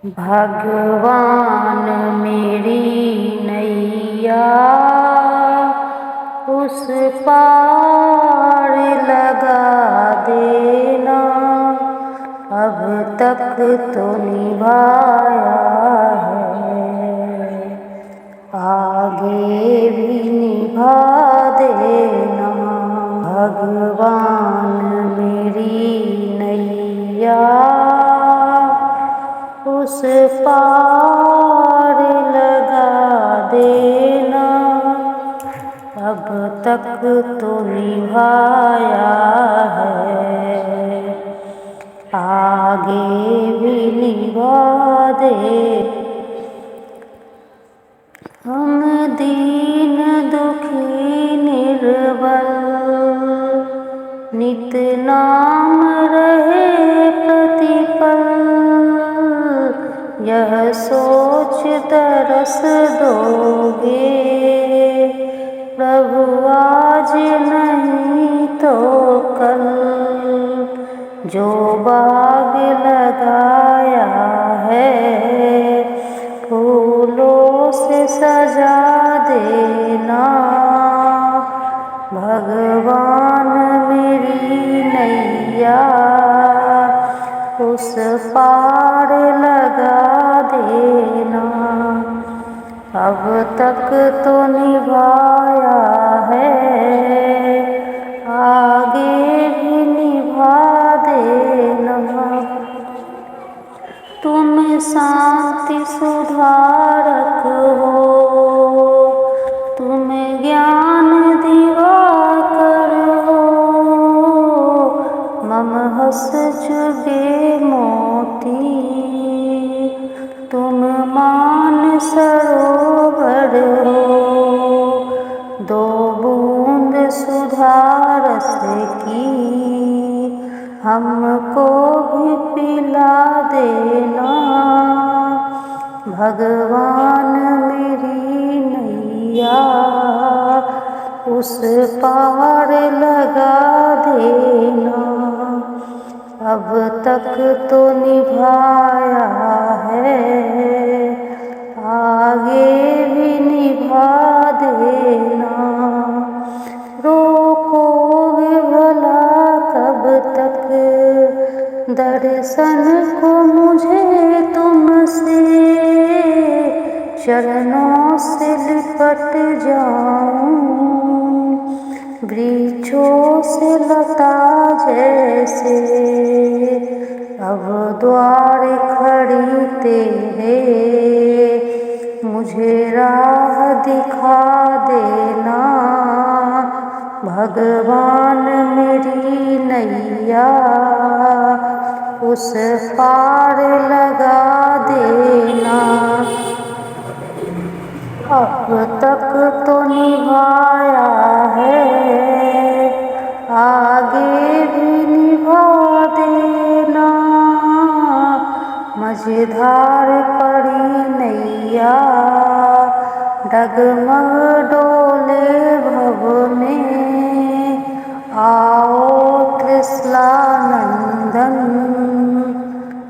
भगवान मेरी नैया उस पार लगा देना। अब तक तो निभाया है, आगे भी निभा देना। भगवान मेरी नैया उस पार लगा देना। अब तक तो निभाया है, आगे भी निभा दे। हम दीन दुखी निर्बल नित नाम रहे प्रतिपल। यह सोच तरस दोगे प्रभु आज नहीं तो कल। जो बाग लगाया है फूलों से सजा देना। भगवान मेरी नैया उस पार लगा देना। अब तक तो निभाया है, आगे भी निभा देना। तुम शांति सुधारक हो, तुम ज्ञान दिवाकर हो। मम हस चुगे मोती तुम मान सरोवर हो। दो बूंद सुधारस की हमको भी पिला देना। भगवान मेरी नैया उस पार लगा देना। अब तक तो निभाया है, आगे भी निभा देना। रोकोगे भला कब तक दर्शन को मुझे तुमसे। चरणों से लिपट जाऊं वृक्षों से लता जैसे। अब द्वार खड़ी तेरे मुझे राह दिखा देना। भगवान मेरी नैया उस पार लगा देना। अब तक तो निभाया है, आगे भी निभा देना। मझधार पड़ी नैया डगमग डोले भव में। आओ त्रिशलानंदन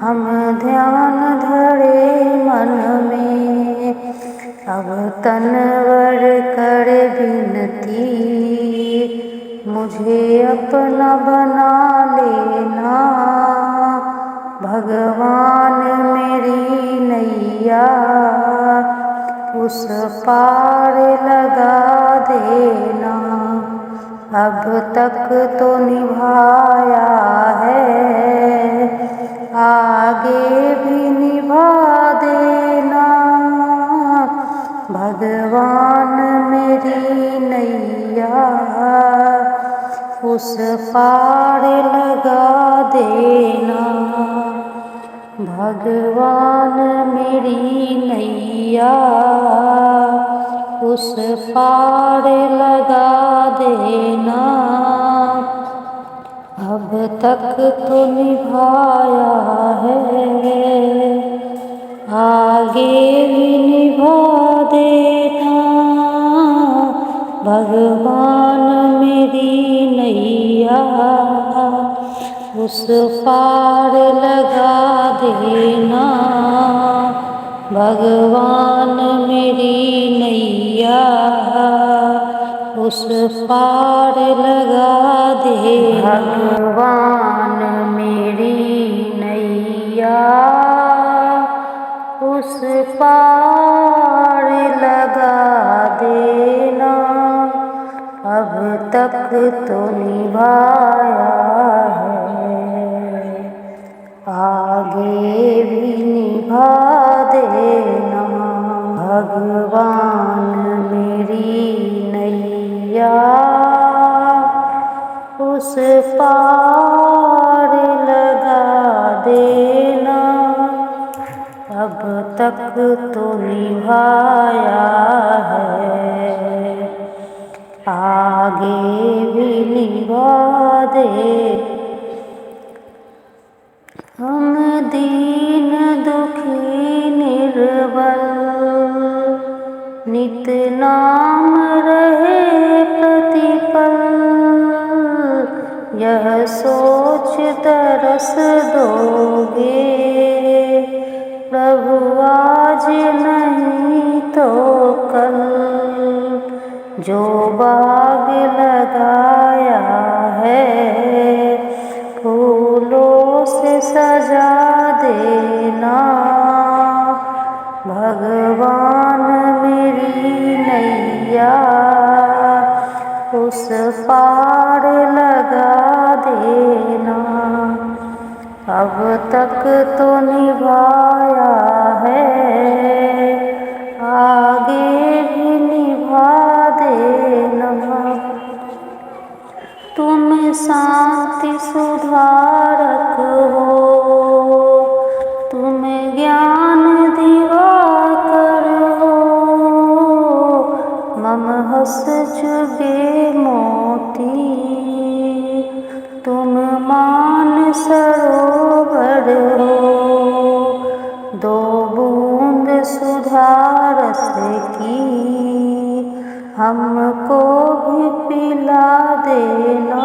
हम ध्यान धरे मन में। अब तनवर कर विनती मुझे अपना बना लेना। भगवान मेरी नैया उस पार लगा देना। अब तक तो निभाया है, आगे भी निभा देना। भगवान मेरी नैया उस पार लगा देना। भगवान मेरी नैया उस पार लगा देना। अब तक तो निभाया है, आगे भी निभा देना। भगवान मेरी नैया उस पार लगा देना। भगवान मेरी नैया उस पार लगा दे। भगवान मेरी नैया उस पार लगा देना। अब तक तो निभाया है, आगे भी निभा देना। भगवान मेरी नैया उस पार लगा देना। अब तक तो निभाया है, आगे भी निभा दे। हम दीन दुखी निर्बल नित नाम रहे प्रतिपल। यह सोच तरस दोगे प्रभु आज नहीं तो कल। जो बाग लगाया है फूलों से सजा देना। भगवान मेरी नैया उस पार लगा देना। अब तक तो निभाया है, आगे भी निभा देना। तुम शांति सुधारक हो, तुम ज्ञान दिवाकर हो। मम हस चुगे मोती तुम मान सरोवर हो। दो बूंद सुधारस की हमको भी पिला देना।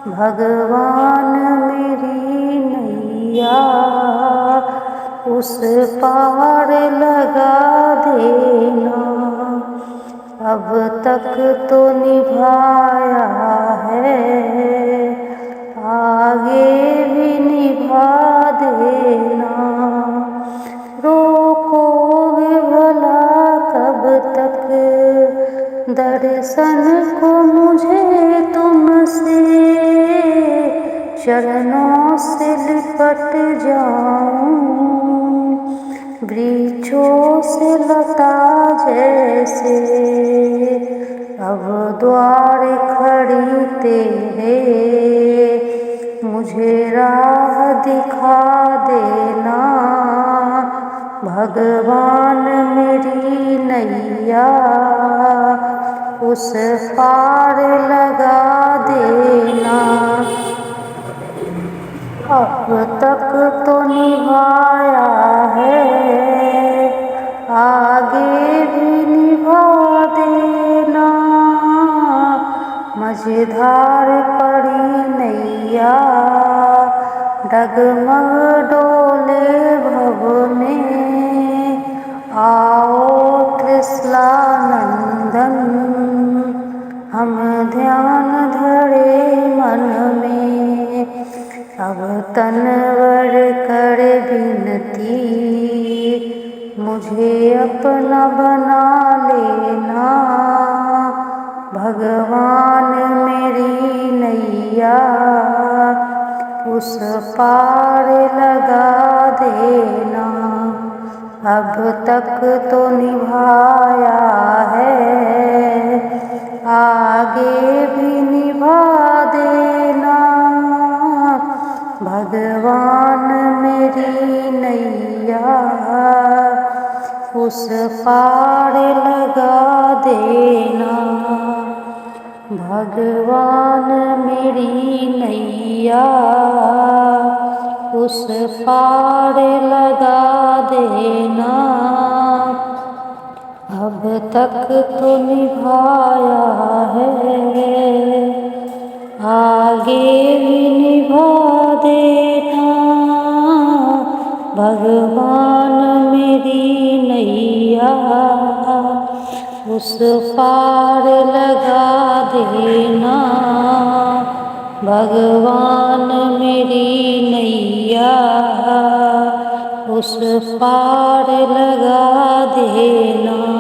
भगवान मेरी नैया उस पार लगा देना। अब तक तो निभाया है, आगे भी निभा देना। रोकोगे भला कब तक दर्शन को मुझे तुमसे। चरणों से लिपट जाऊं वृक्षों से लता जैसे। अब द्वार खड़ी तेरे मुझे राह दिखा देना। भगवान मेरी नैया उस पार लगा देना। अब तक तो निभाया है, आगे भी निभा देना। मझधार पड़ी नैया डगमग डोले भव में। आओ त्रिशला नंदन हम ध्यान धरे मन में। अब तनवर कर विनती मुझे अपना बना लेना। भगवान मेरी नैया उस पार लगा देना। अब तक तो निभाया है, आगे भी निभा देना। भगवान मेरी नैया उस पार लगा देना। भगवान मेरी नैया उस पार लगा देना। अब तक तो निभाया है, आगे भी निभा देना। भगवान मेरी नैया उस पार लगा देना। भगवान मेरी नैया उस पार लगा देना।